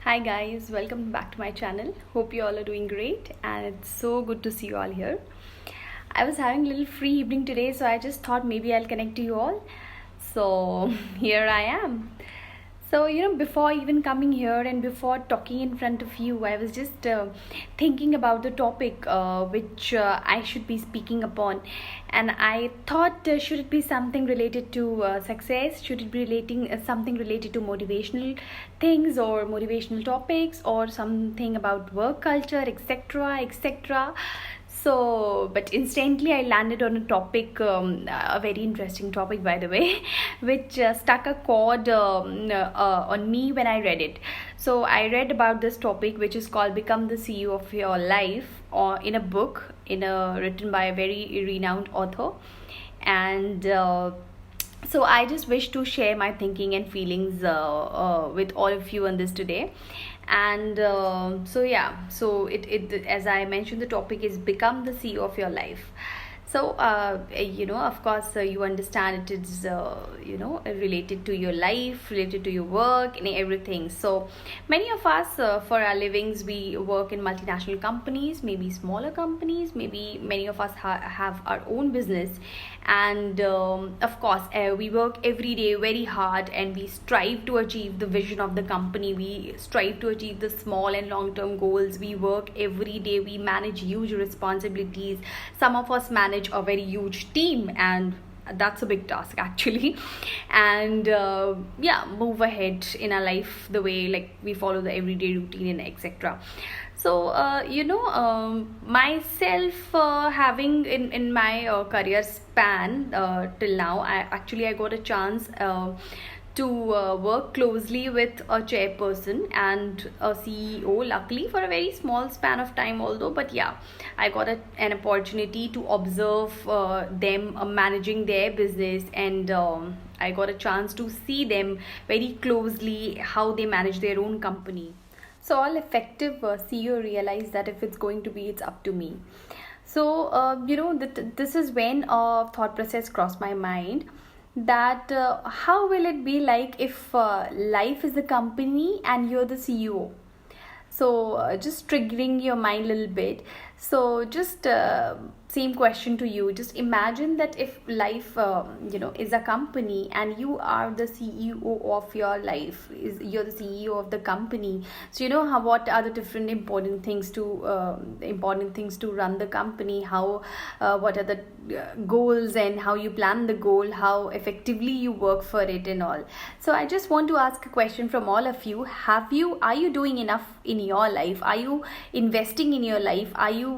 Hi guys, welcome back to my channel. Hope you all are doing great and it's so good to see you all here. I was having a little free evening today, so I just thought maybe I'll connect to you all. So here I am. So, before even coming here and before talking in front of you, I was just thinking about the topic which I should be speaking upon. And I thought, should it be something related to success? Should it be relating something related to motivational things or motivational topics or something about work culture, etc., etc.? So, but instantly I landed on a topic, a very interesting topic, by the way, which struck a chord on me when I read it. So, I read about this topic, which is called "Become the CEO of Your Life," or in a book, written by a very renowned author, and. So I just wish to share my thinking and feelings with all of you on this today. And so yeah, so it as I mentioned, the topic is become the CEO of your life. So of course, you understand it is related to your life, related to your work and everything. So many of us, for our livings, we work in multinational companies, maybe smaller companies, maybe many of us have our own business. And of course, we work every day very hard, and we strive to achieve the vision of the company. We strive to achieve the small and long term goals. We work every day, we manage huge responsibilities. Some of us manage a very huge team, and that's a big task actually. And yeah, move ahead in our life the way, like, we follow the everyday routine and etc. So myself, having in my career span till now, I got a chance to work closely with a chairperson and a CEO, luckily for a very small span of time, although, but yeah, I got an opportunity to observe them managing their business. And I got a chance to see them very closely, how they manage their own company. So all effective CEO realize that if it's going to be, it's up to me. So this is when a thought process crossed my mind, that how will it be like if life is a company and you're the CEO. So just triggering your mind a little bit. So just same question to you. Just imagine that if life is a company and you are the CEO of your life, is you're the CEO of the company. So you know how, what are the different important things to run the company, how what are the goals, and how you plan the goal, how effectively you work for it and all. So I just want to ask a question from all of you. Are you doing enough in your life? Are you investing in your life? Are you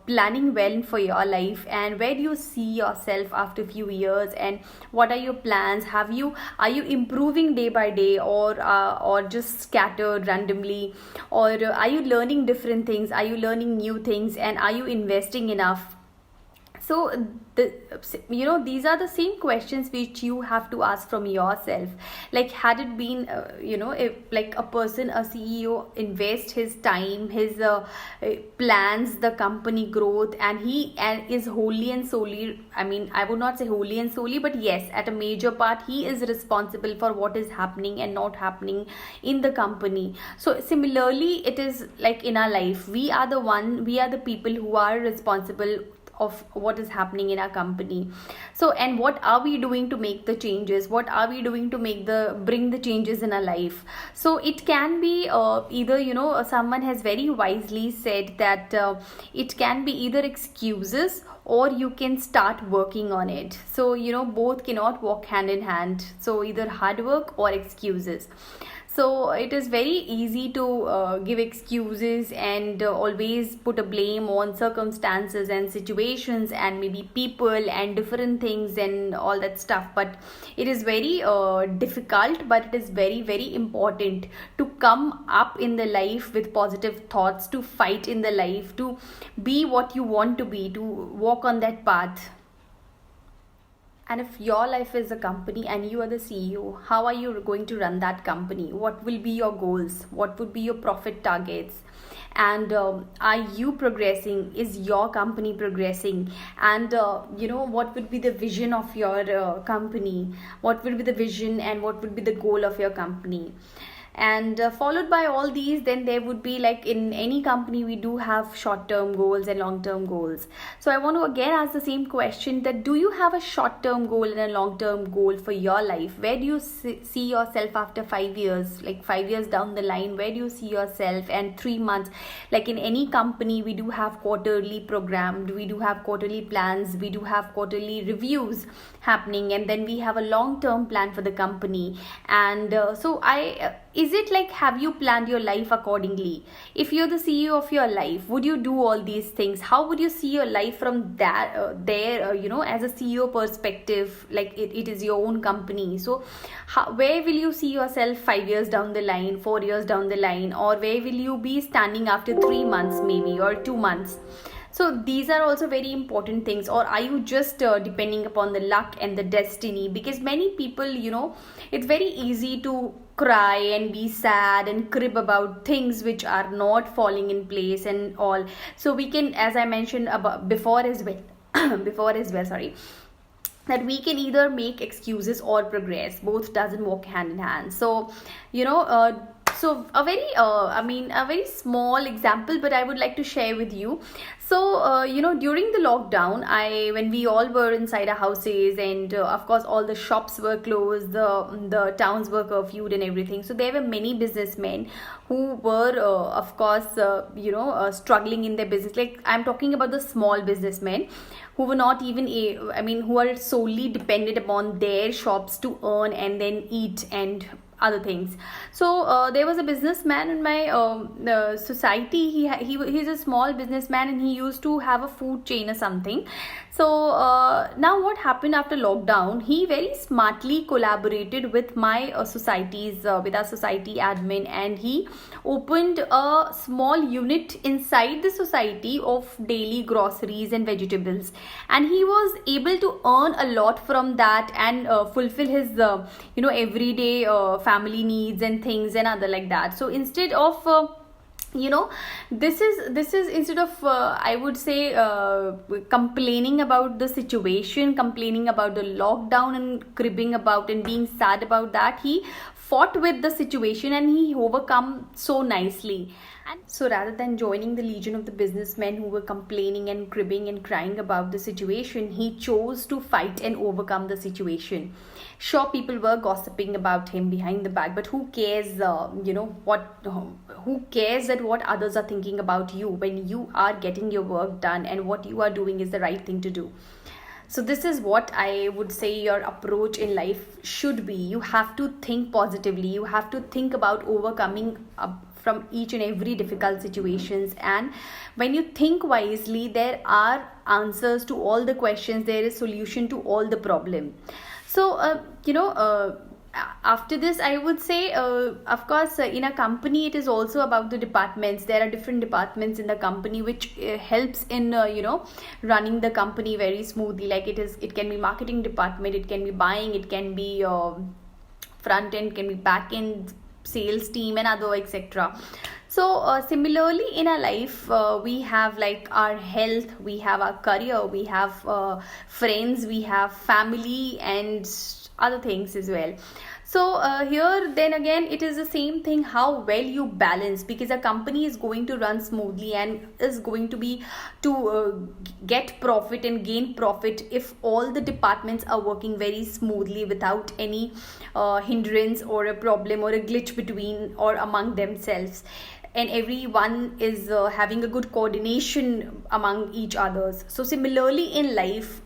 planning well for your life? And where do you see yourself after a few years? And what are your plans? Are you improving day by day, or just scattered randomly? Or are you learning different things? Are you learning new things? And are you investing enough? So these are the same questions which you have to ask from yourself. Like, had it been if like a person, a CEO, invest his time, his plans the company growth, and is wholly and solely, I mean, I would not say wholly and solely, but yes, at a major part he is responsible for what is happening and not happening in the company. So similarly, it is like in our life, we are the people who are responsible of what is happening in our company. So, and what are we doing to make the changes? What are we doing to bring the changes in our life? So it can be either, someone has very wisely said that it can be either excuses, or you can start working on it. So both cannot walk hand in hand. So either hard work or excuses. So it is very easy to give excuses and always put a blame on circumstances and situations and maybe people and different things and all that stuff. But it is very difficult, but it is very, very important to come up in the life with positive thoughts, to fight in the life, to be what you want to be, to walk on that path. And if your life is a company and you are the CEO, how are you going to run that company? What will be your goals? What would be your profit targets? And are you progressing? Is your company progressing? And what would be the vision of your company? What will be the vision and what would be the goal of your company? And followed by all these, then there would be, like in any company we do have short term goals and long term goals. So I want to again ask the same question, that do you have a short term goal and a long term goal for your life? Where do you see yourself after 5 years, like 5 years down the line? Where do you see yourself? And 3 months, like in any company we do have quarterly programmed, we do have quarterly plans, we do have quarterly reviews happening, and then we have a long term plan for the company. And is it like, have you planned your life accordingly? If you're the CEO of your life, would you do all these things? How would you see your life from that as a CEO perspective? Like it is your own company, so where will you see yourself 5 years down the line, 4 years down the line, or where will you be standing after 3 months maybe, or 2 months? So these are also very important things. Or are you just depending upon the luck and the destiny? Because many people, it's very easy to cry and be sad and crib about things which are not falling in place and all. So we can, as I mentioned about before as well, sorry, that we can either make excuses or progress. Both doesn't walk hand in hand. So so a very small example, but I would like to share with you. So during the lockdown, when we all were inside our houses, and of course all the shops were closed, the towns were curfewed and everything. So there were many businessmen who were struggling in their business. Like I'm talking about the small businessmen who were not even who are solely dependent upon their shops to earn and then eat and other things. So there was a businessman in my society. He's a small businessman, and he used to have a food chain or something. So now what happened after lockdown, he very smartly collaborated with my with our society admin, and he opened a small unit inside the society of daily groceries and vegetables, and he was able to earn a lot from that and fulfill his everyday family needs and things and other like that. So instead of this is instead of I would say complaining about the situation, complaining about the lockdown and cribbing about and being sad about that, he fought with the situation and he overcome so nicely. And so rather than joining the legion of the businessmen who were complaining and cribbing and crying about the situation, he chose to fight and overcome the situation. Sure, people were gossiping about him behind the back, but who cares? Who cares that what others are thinking about you when you are getting your work done and what you are doing is the right thing to do? So this is what I would say your approach in life should be. You have to think positively. You have to think about overcoming from each and every difficult situations. And when you think wisely, there are answers to all the questions. There is solution to all the problem. So, after this, I would say, of course, in a company, it is also about the departments. There are different departments in the company which helps in, running the company very smoothly. Like it can be marketing department, it can be buying, it can be front end, can be back end, sales team and other etc. So similarly in our life, we have like our health, we have our career, we have friends, we have family and other things as well. So here then again it is the same thing, how well you balance, because a company is going to run smoothly and is going to be to get profit and gain profit if all the departments are working very smoothly without any hindrance or a problem or a glitch between or among themselves, and everyone is having a good coordination among each others. So similarly in life,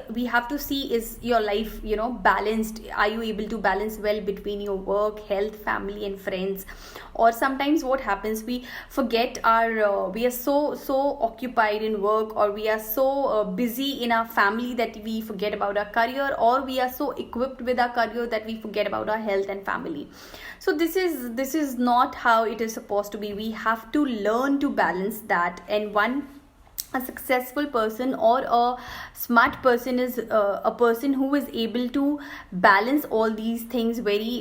we have to see, is your life balanced? Are you able to balance well between your work, health, family and friends? Or sometimes what happens, we forget our we are so occupied in work, or we are so busy in our family that we forget about our career, or we are so equipped with our career that we forget about our health and family. So this is not how it is supposed to be. We have to learn to balance that, and one a successful person or a smart person is a person who is able to balance all these things very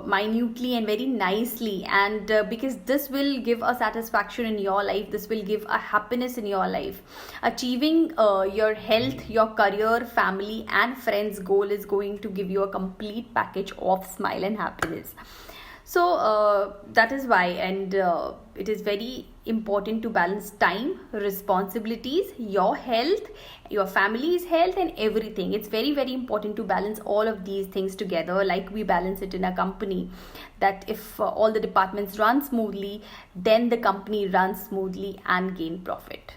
minutely and very nicely, and because this will give a satisfaction in your life, this will give a happiness in your life. Achieving your health, your career, family and friends goal is going to give you a complete package of smile and happiness. So that is why, and it is very important to balance time, responsibilities, your health, your family's health, and everything. It's very, very important to balance all of these things together, like we balance it in a company. That if all the departments run smoothly, then the company runs smoothly and gain profit.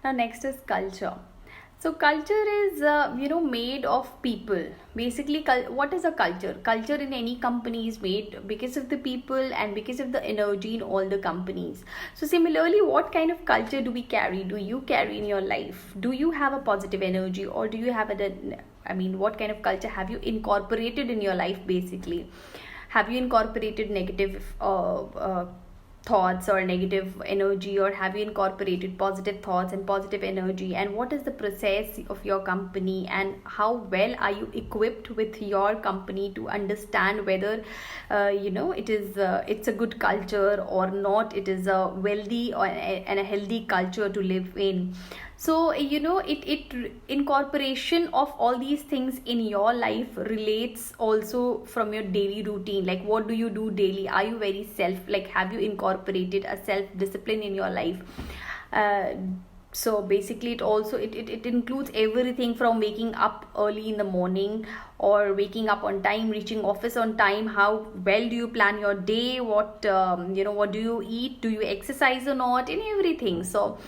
Now, next is culture. So culture is made of people. Basically, what is a culture? Culture in any company is made because of the people and because of the energy in all the companies. So similarly, what kind of culture do we carry? Do you carry in your life? Do you have a positive energy, or do you have what kind of culture have you incorporated in your life? Basically, have you incorporated negative thoughts or negative energy, or have you incorporated positive thoughts and positive energy? And what is the process of your company, and how well are you equipped with your company to understand whether it's a good culture or not, it is a wealthy and a healthy culture to live in. So it incorporation of all these things in your life relates also from your daily routine. Like, what do you do daily? Are you very have you incorporated a self discipline in your life? So basically it includes everything from waking up early in the morning, or waking up on time, reaching office on time. How well do you plan your day? What what do you eat? Do you exercise or not? And everything. So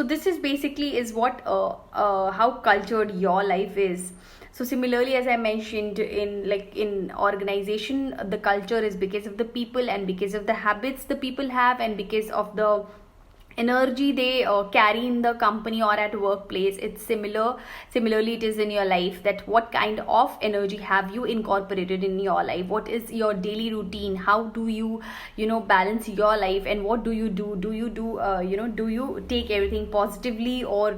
this is basically is what how cultured your life is. So similarly, as I mentioned, in organization, the culture is because of the people and because of the habits the people have and because of the energy they carry in the company or at workplace. It's similarly it is in your life, that what kind of energy have you incorporated in your life? What is your daily routine? How do you balance your life? And what do you do? Do you do you take everything positively, or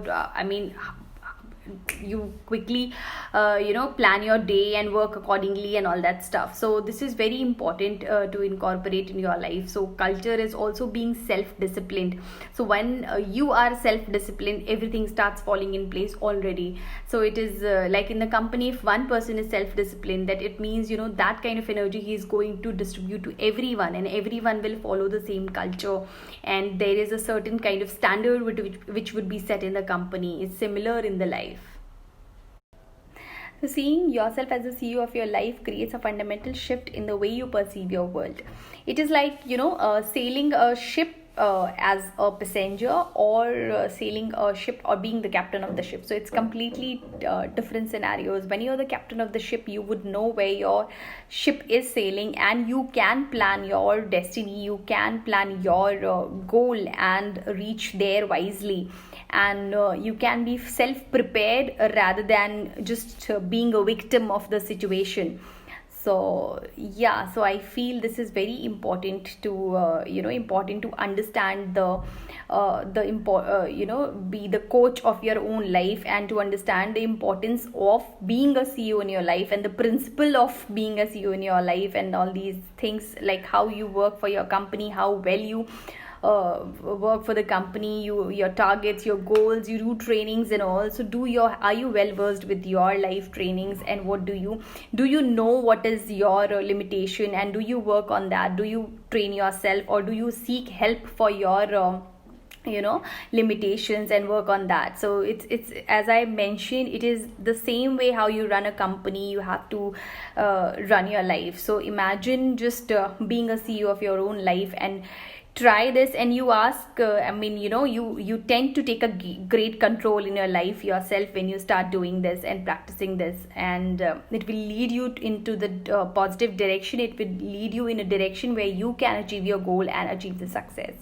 you quickly plan your day and work accordingly and all that stuff? So this is very important to incorporate in your life. So culture is also being self-disciplined. So when you are self-disciplined, everything starts falling in place already. So it is like in the company, if one person is self-disciplined, that it means that kind of energy he is going to distribute to everyone, and everyone will follow the same culture, and there is a certain kind of standard which would be set in the company. It's similar in the life. So seeing yourself as the CEO of your life creates a fundamental shift in the way you perceive your world. It is like, sailing a ship as a passenger, or sailing a ship, or being the captain of the ship. So it's completely different scenarios. When you're the captain of the ship, you would know where your ship is sailing, and you can plan your destiny, you can plan your goal and reach there wisely. And you can be self prepared rather than just being a victim of the situation. So yeah, so I feel this is very important to important to understand be the coach of your own life, and to understand the importance of being a CEO in your life, and the principle of being a CEO in your life, and all these things, like how you work for your company, how well you work for the company, your targets, your goals, you do trainings and all. So are you well versed with your life trainings, and what do you know what is your limitation, and do you work on that? Do you train yourself, or do you seek help for your limitations and work on that? So it's as I mentioned, it is the same way how you run a company, you have to run your life. So imagine just being a CEO of your own life, and try this, and you ask you tend to take a great control in your life yourself when you start doing this and practicing this, and it will lead you into the positive direction. It will lead you in a direction where you can achieve your goal and achieve the success.